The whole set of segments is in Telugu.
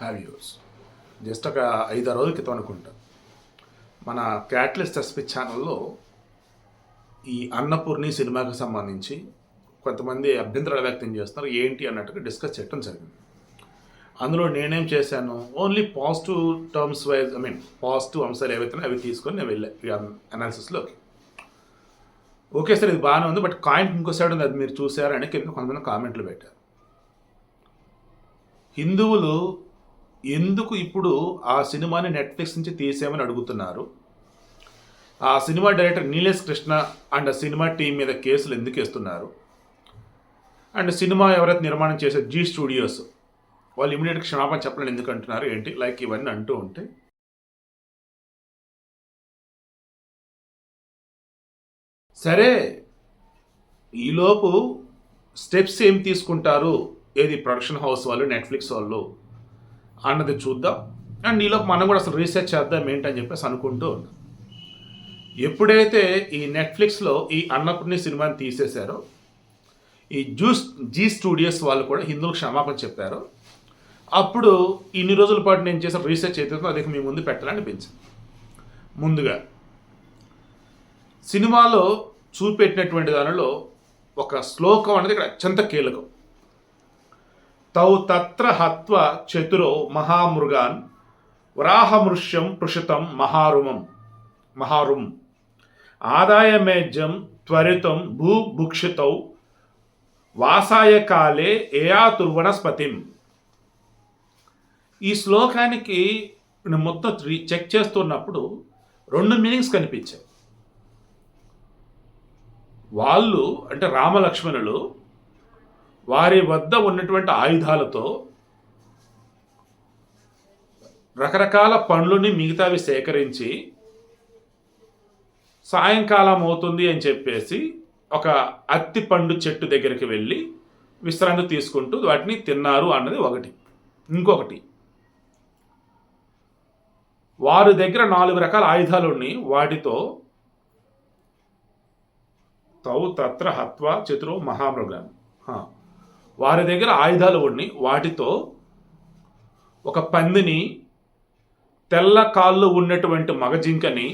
హ్యావ్యూస్ జస్ట్ ఒక 5-6 రోజుల క్రితం అనుకుంటా మన క్యాటలిస్ట్ ఎస్పీ ఛానల్లో ఈ అన్నపూర్ణి సినిమాకి సంబంధించి కొంతమంది అభ్యంతరాలు వ్యక్తం చేస్తున్నారు ఏంటి అన్నట్టుగా డిస్కస్ చేయడం జరిగింది. అందులో నేనేం చేశాను, only positive terms wise positive అంశాలు ఏవైతే అవి తీసుకొని నేను వెళ్ళాను అనాలిసిస్లోకి. ఓకే సార్, ఇది బాగానే ఉంది, బట్ కాయింట్ ఇంకో సైడ్ ఉంది, అది మీరు చూసారని కింద కొంతమంది కామెంట్లు పెట్టారు. హిందువులు ఎందుకు ఇప్పుడు ఆ సినిమాని నెట్ఫ్లిక్స్ నుంచి తీసేయమని అడుగుతున్నారు, ఆ cinema director Nilesh Krishna and ఆ సినిమా టీం మీద కేసులు ఎందుకు వేస్తున్నారు, అండ్ సినిమా ఎవరైతే నిర్మాణం చేసే జీ స్టూడియోస్ వాళ్ళు ఇమీడియట్గా క్షమాపణ చెప్పలేని ఎందుకు అంటున్నారు ఏంటి, లైక్ ఇవన్నీ అంటూ ఉంటే సరే, ఈలోపు స్టెప్స్ ఏం తీసుకుంటారు ఏది ప్రొడక్షన్ హౌస్ వాళ్ళు, నెట్ఫ్లిక్స్ వాళ్ళు అన్నది చూద్దాం. అండ్ ఈలోపు మనం కూడా అసలు రీసెర్చ్ చేద్దాం ఏంటని చెప్పేసి అనుకుంటూ ఉన్నాం. ఎప్పుడైతే ఈ నెట్ఫ్లిక్స్లో ఈ అన్నపూర్ణి సినిమాని తీసేశారో, ఈ జీ స్టూడియోస్ వాళ్ళు కూడా హిందువులకు క్షమాపణ చెప్పారు. అప్పుడు ఇన్ని రోజుల పాటు నేను చేసిన రీసెర్చ్ అయితే అది మీ ముందు పెట్టాలనిపించింది. ముందుగా సినిమాలో చూపెట్టినటువంటి దానిలో ఒక శ్లోకం అనేది ఇక్కడ అత్యంత కీలకం. తౌ తత్ర హత్వ చతురో మహామృగాన్ వరాహమృష్యం పృషితం మహారుం ఆదాయమేజ్యం త్వరితం భూభుక్షితౌ వాసాయ కాలే ఏయాతుర్వనస్పతిం. ఈ శ్లోకానికి నేను మొత్తం చెక్ చేస్తున్నప్పుడు 2 మీనింగ్స్ కనిపించాయి. వాళ్ళు అంటే రామలక్ష్మణులు వారి వద్ద ఉన్నటువంటి ఆయుధాలతో రకరకాల పండ్లని మిగతావి సేకరించి సాయంకాలం అవుతుంది అని చెప్పేసి ఒక అత్తి పండు చెట్టు దగ్గరికి వెళ్ళి విశ్రాంతి తీసుకుంటూ వాటిని తిన్నారు అన్నది ఒకటి. ఇంకొకటి, వారి దగ్గర 4 రకాల ఆయుధాలు ఉన్నాయి, వాటితో తౌ తత్ర హత్వ చతురో మహామృగాన్, వారి దగ్గర ఆయుధాలు ఉన్నాయి, వాటితో ఒక పందిని, తెల్ల కాళ్ళు ఉన్నటువంటి మగ జింకని,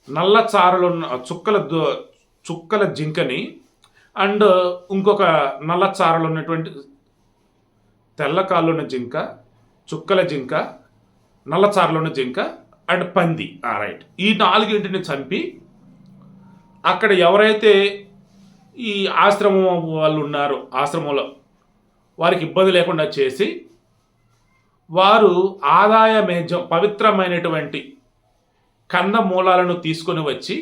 నల్ల చారలు చుక్కల జింకని, అండ్ ఇంకొక నల్ల చారలు ఉన్నటువంటి తెల్ల కాళ్ళు ఉన్న జింక, చుక్కల జింక, నల్ల చారలు ఉన్న జింక అండ్ పంది. రైట్, ఈ 4 చంపి అక్కడ ఎవరైతే ఈ ఆశ్రమం వాళ్ళు ఉన్నారో ఆశ్రమంలో వారికి ఇబ్బంది లేకుండా చేసి వారు ఆదాయమేజ్యం పవిత్రమైనటువంటి కందమూలాలను తీసుకొని వచ్చి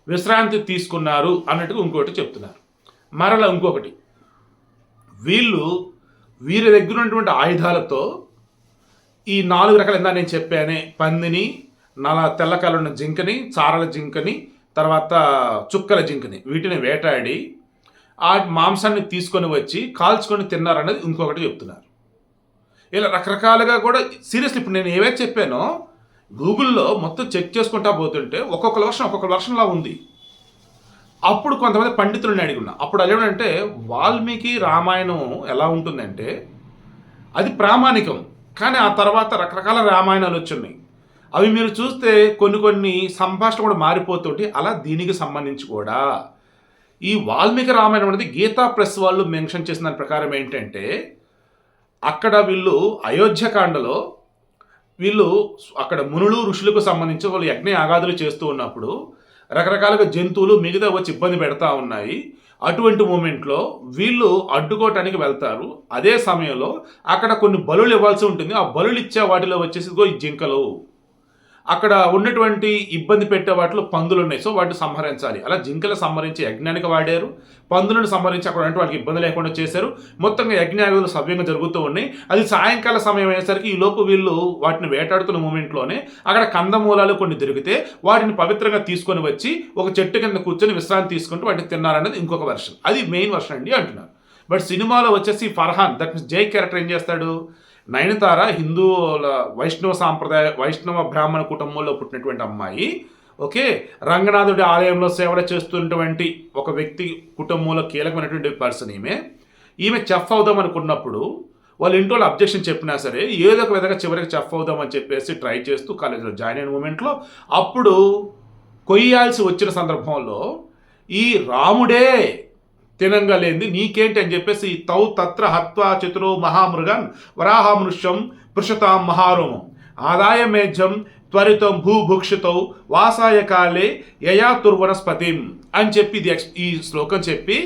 విశ్రాంతి తీసుకున్నారు అన్నట్టుగా ఇంకోటి చెప్తున్నారు. మరలా ఇంకొకటి, వీరి దగ్గర ఉన్నటువంటి ఆయుధాలతో ఈ 4 రకాల ఇందా నేను చెప్పానే పందిని, తెల్లకాయలు ఉన్న జింకని, చారల జింకని, తర్వాత చుక్కల జింకని, వీటిని వేటాడి ఆ మాంసాన్ని తీసుకొని వచ్చి కాల్చుకొని తిన్నారనేది ఇంకొకటి చెప్తున్నారు. ఇలా రకరకాలుగా కూడా సీరియస్లీ ఇప్పుడు నేను ఏవైతే చెప్పానో గూగుల్లో మొత్తం చెక్ చేసుకుంటా పోతుంటే ఒక్కొక్క వర్షన్లా ఉంది. అప్పుడు కొంతమంది పండితులని అడిగినా, అప్పుడు అదేంటంటే వాల్మీకి రామాయణం ఎలా ఉంటుందంటే అది ప్రామాణికం, కానీ ఆ తర్వాత రకరకాల రామాయణాలు వచ్చున్నాయి. అవి మీరు చూస్తే కొన్ని సంభాషణ కూడా మారిపోతుంటే, అలా దీనికి సంబంధించి కూడా ఈ వాల్మీకి రామాయణం అనేది గీతా ప్రెస్ వాళ్ళు మెన్షన్ చేసిన దాని ప్రకారం ఏంటంటే, అక్కడ వీళ్ళు అయోధ్యకాండలో అక్కడ మునులు ఋషులకు సంబంధించి వాళ్ళు యజ్ఞ యాగాదులు చేస్తూ ఉన్నప్పుడు రకరకాలుగా జంతువులు మిగతా వచ్చి ఇబ్బంది పెడతా ఉన్నాయి. అటువంటి మూమెంట్లో వీళ్ళు అడ్డుకోవటానికి వెళ్తారు. అదే సమయంలో అక్కడ కొన్ని బలులు ఇవ్వాల్సి ఉంటుంది. ఆ బలులు ఇచ్చే వాటిలో వచ్చేసి ఈ జింకలు, అక్కడ ఉన్నటువంటి ఇబ్బంది పెట్టే వాటిలో పందులు ఉన్నాయి, సో వాటిని సంహరించాలి. అలా జింకలు సంహరించి యజ్ఞానికి వాడారు, పందులను సంహరించి అక్కడ ఉన్నటువంటి వాళ్ళకి ఇబ్బంది లేకుండా చేశారు. మొత్తంగా యజ్ఞాలు సవ్యంగా జరుగుతూ ఉన్నాయి. అది సాయంకాల సమయం అయ్యేసరికి ఈ లోపు వీళ్ళు వాటిని వేటాడుతున్న మూమెంట్లోనే అక్కడ కందమూలాలు కొన్ని దొరికితే వాటిని పవిత్రంగా తీసుకొని వచ్చి ఒక చెట్టు కింద కూర్చొని విశ్రాంతి తీసుకుంటూ వాటిని తిన్నారనేది ఇంకొక వెర్షన్. అది మెయిన్ వెర్షన్ అండి అంటున్నారు. బట్ సినిమాలో వచ్చేసి ఫర్హాన్, దట్ మీన్స్ జై క్యారెక్టర్ ఏం చేస్తాడు, నయనతార హిందువుల వైష్ణవ బ్రాహ్మణ కుటుంబంలో పుట్టినటువంటి అమ్మాయి, ఓకే, రంగనాథుడి ఆలయంలో సేవలు చేస్తున్నటువంటి ఒక వ్యక్తి కుటుంబంలో కీలకమైనటువంటి పర్సన్. ఈమె చెఫ్ అవుదాం అనుకున్నప్పుడు వాళ్ళ ఇంట్లో వాళ్ళు అబ్జెక్షన్ చెప్పినా సరే ఏదో ఒక విధంగా చివరికి చెఫ్ అవుదామని చెప్పేసి ట్రై చేస్తూ కాలేజీలో జాయిన్ అయిన మూమెంట్లో అప్పుడు కొయ్యాల్సి వచ్చిన సందర్భంలో ఈ రాముడే తినంగలేంది నీకేంటి అని చెప్పేసి తౌ తత్ర హత్వా చతురో మహామృగన్ వరాహమృష్యం పృషతాం మహారోమం ఆదాయ మేఘం త్వరితం భూభుక్షితౌ వాసాయ కాలే యయాతుర్వనస్పతిం అని చెప్పి ఈ శ్లోకం చెప్పి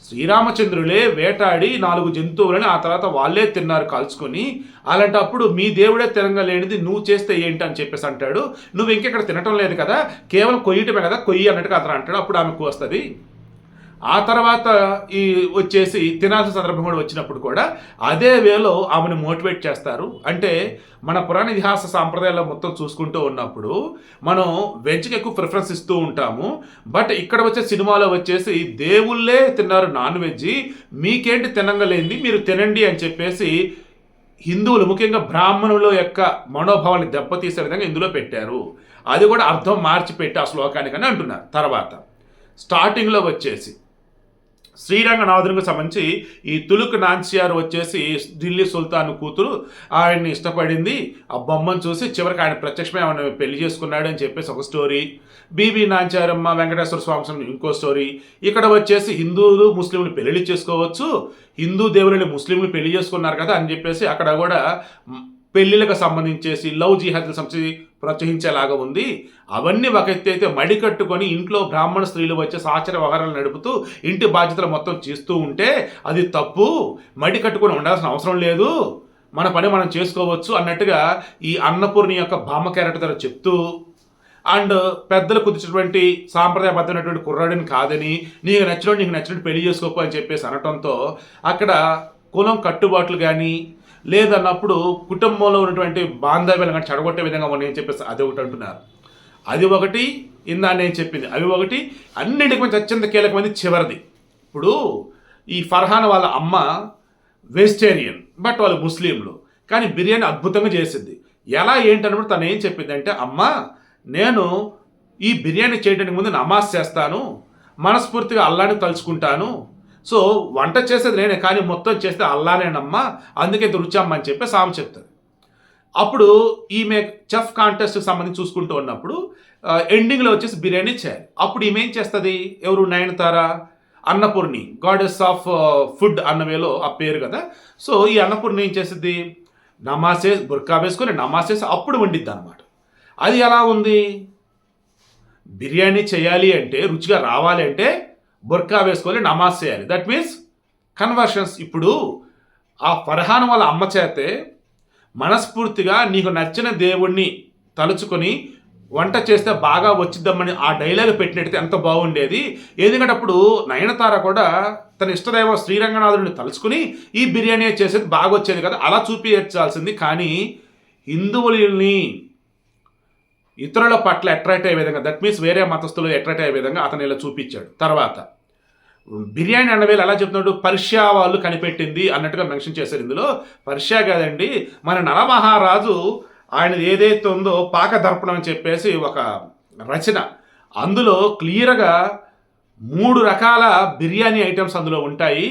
శ్రీరామచంద్రులే వేటాడి 4 జంతువులని ఆ తర్వాత వాళ్ళే తిన్నారు కాల్చుకొని. అలాంటప్పుడు మీ దేవుడే తినగలేనిది నువ్వు చేస్తే ఏంటి అని చెప్పేసి అంటాడు. నువ్వు ఇంకెక్కడ తినటం లేదు కదా, కేవలం కొయ్యటమే కదా, కొయ్యి అన్నట్టుగా అతను అంటాడు. అప్పుడు ఆమెకు వస్తుంది. ఆ తర్వాత ఈ వచ్చేసి తినాల్సిన సందర్భం కూడా వచ్చినప్పుడు కూడా అదే వేలో ఆమెను మోటివేట్ చేస్తారు. అంటే మన పురాణ ఇతిహాస సాంప్రదాయాల్లో మొత్తం చూసుకుంటూ ఉన్నప్పుడు మనం వెజ్కి ఎక్కువ ప్రిఫరెన్స్ ఇస్తూ ఉంటాము. బట్ ఇక్కడ వచ్చే సినిమాలో వచ్చేసి దేవుళ్ళే తిన్నారు నాన్ వెజ్, మీకేంటి తినంగలేంది, మీరు తినండి అని చెప్పేసి హిందువులు ముఖ్యంగా బ్రాహ్మణుల యొక్క మనోభావాన్ని దెబ్బతీసే విధంగా ఇందులో పెట్టారు. అది కూడా అర్థం మార్చి పెట్టి ఆ శ్లోకానికని అంటున్నారు. తర్వాత స్టార్టింగ్లో వచ్చేసి శ్రీరంగనాథునికి సంబంధించి ఈ తులుక్ నాన్సియార్ వచ్చేసి ఢిల్లీ సుల్తాన్ కూతురు ఆయన్ని ఇష్టపడింది. ఆ బొమ్మను చూసి చివరికి ఆయన ప్రత్యక్షమే ఆయన పెళ్లి చేసుకున్నాడు అని చెప్పేసి ఒక స్టోరీ. బీబీ నాంచారమ్మ వెంకటేశ్వర స్వామి ఇంకో స్టోరీ. ఇక్కడ వచ్చేసి హిందువులు ముస్లింలు పెళ్లి చేసుకోవచ్చు, హిందూ దేవుళ్ళని ముస్లింలు పెళ్లి చేసుకున్నారు కదా అని చెప్పేసి అక్కడ కూడా పెళ్లిళ్ళకు సంబంధించేసి లవ్ జిహాద్లకు సంబంధించి ప్రోత్సహించేలాగా ఉంది. అవన్నీ ఒక ఎత్తు అయితే మడి కట్టుకొని ఇంట్లో బ్రాహ్మణ స్త్రీలు వచ్చే ఆచార వ్యవహారాలు నడుపుతూ ఇంటి బాధ్యతలు మొత్తం చేస్తూ ఉంటే అది తప్పు, మడి కట్టుకొని ఉండాల్సిన అవసరం లేదు, మన పని మనం చేసుకోవచ్చు అన్నట్టుగా ఈ అన్నపూర్ణి యొక్క బామ్మ క్యారెక్టర్ చెప్తూ అండ్ పెద్దలు కుదించినటువంటి సాంప్రదాయబద్ధమైనటువంటి కుర్రాడిని కాదని నీకు నచ్చినట్టు పెళ్లి చేసుకోకు అని చెప్పేసి అనటంతో అక్కడ కులం కట్టుబాట్లు కానీ లేదన్నప్పుడు కుటుంబంలో ఉన్నటువంటి బాంధవ్యాలు కానీ చెడగొట్టే విధంగా ఉన్నాయని చెప్పేసి అది ఒకటి అంటున్నారు. అది ఒకటి ఇందా నేను చెప్పింది అవి ఒకటి. అన్నింటికి మంచి అత్యంత కీలకమైనది చివరిది. ఇప్పుడు ఈ ఫర్హాన్ వాళ్ళ అమ్మ వెజిటేరియన్, బట్ వాళ్ళు ముస్లింలు, కానీ బిర్యానీ అద్భుతంగా చేసింది. ఎలా ఏంటన్నప్పుడు తను ఏం చెప్పింది అంటే, అమ్మ నేను ఈ బిర్యానీ చేయడానికి ముందు నమాజ్ చేస్తాను, మనస్ఫూర్తిగా అల్లాని తలుచుకుంటాను, సో వంట చేసేది నేనే కానీ మొత్తం చేస్తే అల్లానేనమ్మా, అందుకే రుచమ్మ అని చెప్పి సామె చెప్తుంది. అప్పుడు ఈమె చెఫ్ కాంటెస్ట్కి సంబంధించి చూసుకుంటూ ఉన్నప్పుడు ఎండింగ్లో వచ్చేసి బిర్యానీ చేయాలి. అప్పుడు ఈమె ఏం చేస్తుంది, ఎవరు Nayanthara Annapoorani goddess of food అన్నవేలో ఆ పేరు కదా. సో ఈ అన్నపూర్ణి ఏం చేస్తుంది, నమాసే బుర్కా వేసుకొని నమాసేసి అప్పుడు వండిద్ది అనమాట. అది ఎలా ఉంది, బిర్యానీ చేయాలి అంటే రుచిగా రావాలి అంటే బుర్కా వేసుకొని నమాజ్ చేయాలి. That means conversions. ఇప్పుడు ఆ ఫర్హాన్ వాళ్ళ అమ్మ చేతే మనస్ఫూర్తిగా నీకు నచ్చిన దేవుణ్ణి తలుచుకొని వంట చేస్తే బాగా వచ్చిద్దామని ఆ డైలాగ్ పెట్టినట్టయితే ఎంత బాగుండేది. ఎందుకంటే అప్పుడు నయనతార కూడా తన ఇష్టదైవ శ్రీరంగనాథుడిని తలుచుకుని ఈ బిర్యానీ చేసేది బాగా వచ్చేది కదా, అలా చూపించాల్సింది. కానీ హిందువులని ఇతరుల పట్ల అట్రాక్ట్ అయ్యే విధంగా, దట్ మీన్స్ వేరే మతస్థులు అట్రాక్ట్ అయ్యే విధంగా అతను ఇలా చూపించాడు. తర్వాత బిర్యానీ అన్నవేళ ఎలా చెప్తున్నాడు, పర్షియా వాళ్ళు కనిపెట్టింది అన్నట్టుగా మెన్షన్ చేశారు. ఇందులో పర్షియా కాదండి, మన నరమహారాజు ఆయన ఏదైతే ఉందో పాకదర్పణం అని చెప్పేసి ఒక రచన, అందులో క్లియర్గా 3 రకాల బిర్యానీ ఐటమ్స్ అందులో ఉంటాయి.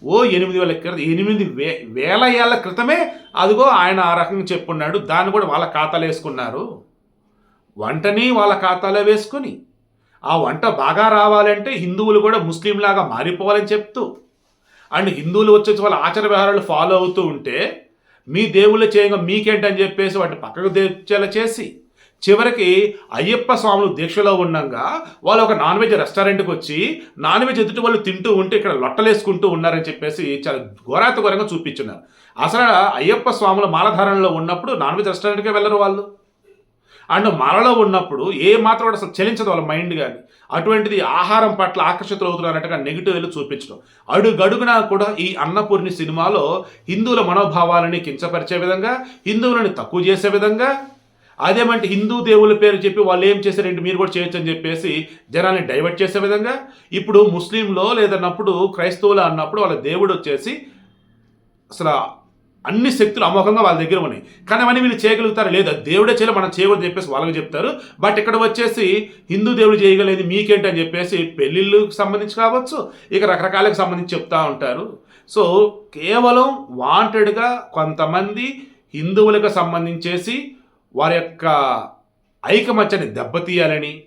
8,000 ఏళ్ల క్రితమే అదిగో ఆయన ఆ రకంగా చెప్పున్నాడు. దాన్ని కూడా వాళ్ళ ఖాతాలో వేసుకున్నారు. వంటని వాళ్ళ ఖాతాలో వేసుకొని ఆ వంట బాగా రావాలంటే హిందువులు కూడా ముస్లింలాగా మారిపోవాలని చెప్తూ, అండ్ హిందువులు వచ్చేసి వాళ్ళ ఆచార వ్యవహారాలు ఫాలో అవుతూ ఉంటే మీ దేవుళ్ళు చేయంగా మీకేంటని చెప్పేసి వాటిని పక్కకు తెచ్చేలా చేసి చివరికి అయ్యప్ప స్వాములు దీక్షలో ఉండగా వాళ్ళు ఒక నాన్ వెజ్ రెస్టారెంట్కి వచ్చి నాన్ వెజ్ ఎదుటి వాళ్ళు తింటూ ఉంటే ఇక్కడ లొట్టలేసుకుంటూ ఉన్నారని చెప్పేసి చాలా ఘోరాతఘోరంగా చూపించున్నారు. అసలు అయ్యప్ప స్వాముల మాలధారణలో ఉన్నప్పుడు నాన్ వెజ్ రెస్టారెంట్కే వెళ్ళరు వాళ్ళు. అండ్ మాలలో ఉన్నప్పుడు ఏ మాత్రం కూడా అసలు చలించదు వాళ్ళ మైండ్ కానీ. అటువంటిది ఆహారం పట్ల ఆకర్షితులు అవుతున్నట్టుగా నెగిటివ్ వెళ్ళి చూపించడం. అడుగడుగునా కూడా ఈ అన్నపూర్ణి సినిమాలో హిందువుల మనోభావాలని కించపరిచే విధంగా, హిందువులని తక్కువ చేసే విధంగా, అదేమంటే హిందూ దేవుళ్ళ పేరు చెప్పి వాళ్ళు ఏం చేశారంటే మీరు కూడా చేయొచ్చు అని చెప్పేసి జనాల్ని డైవర్ట్ చేసే విధంగా. ఇప్పుడు ముస్లింలో లేదన్నప్పుడు క్రైస్తవులు అన్నప్పుడు వాళ్ళ దేవుడు వచ్చేసి అసలు అన్ని శక్తులు అమోఘంగా వాళ్ళ దగ్గర ఉన్నాయి, కానీ అవన్నీ వీళ్ళు చేయగలుగుతారు, లేదా దేవుడే చేయాలి మనం చేయకూడదు చెప్పేసి వాళ్ళకి చెప్తారు. బట్ ఇక్కడ వచ్చేసి హిందూ దేవుడు చేయగలేదు మీకేంటి అని చెప్పేసి పెళ్ళిళ్ళకి సంబంధించి కావచ్చు, ఇక రకరకాలకు సంబంధించి చెప్తా ఉంటారు. సో కేవలం వాంటెడ్గా కొంతమంది హిందువులకు సంబంధించేసి వారి యొక్క ఐకమత్యాన్ని దెబ్బతీయాలని,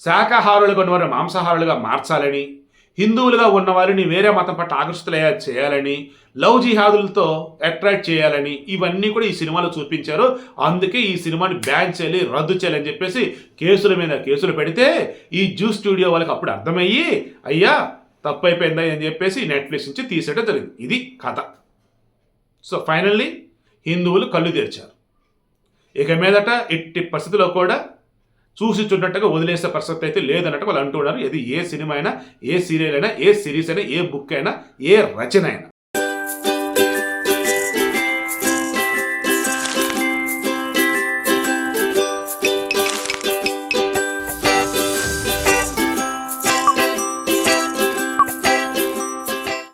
శాకాహారులుగా ఉన్నవారిని మాంసాహారులుగా మార్చాలని, హిందువులుగా ఉన్న వారిని వేరే మతం పట్ల ఆకర్షితులయ్యా చేయాలని, లవ్ జిహాదులతో అట్రాక్ట్ చేయాలని ఇవన్నీ కూడా ఈ సినిమాలో చూపించారు. అందుకే ఈ సినిమాని బ్యాన్ చేయాలి, రద్దు చేయాలని చెప్పేసి కేసుల మీద కేసులు పెడితే ఈ జ్యూస్ స్టూడియో వాళ్ళకి అప్పుడు అర్థమయ్యి అయ్యా తప్పు అయిపోయిందా అని చెప్పేసి నెట్ఫ్లిక్స్ నుంచి తీసేయడం జరిగింది. ఇది కథ. సో ఫైనల్లీ హిందువులు కళ్ళు తెరిచారు. ఇక మీదట ఎట్టి పరిస్థితిలో కూడా చూసి చూడనట్టుగా వదిలేసే పరిస్థితి అయితే లేదన్నట్టు వాళ్ళు అంటున్నారు. ఇది ఏ సినిమా అయినా, ఏ సీరియల్ అయినా, ఏ సిరీస్ అయినా, ఏ బుక్ అయినా, ఏ రచన అయినా.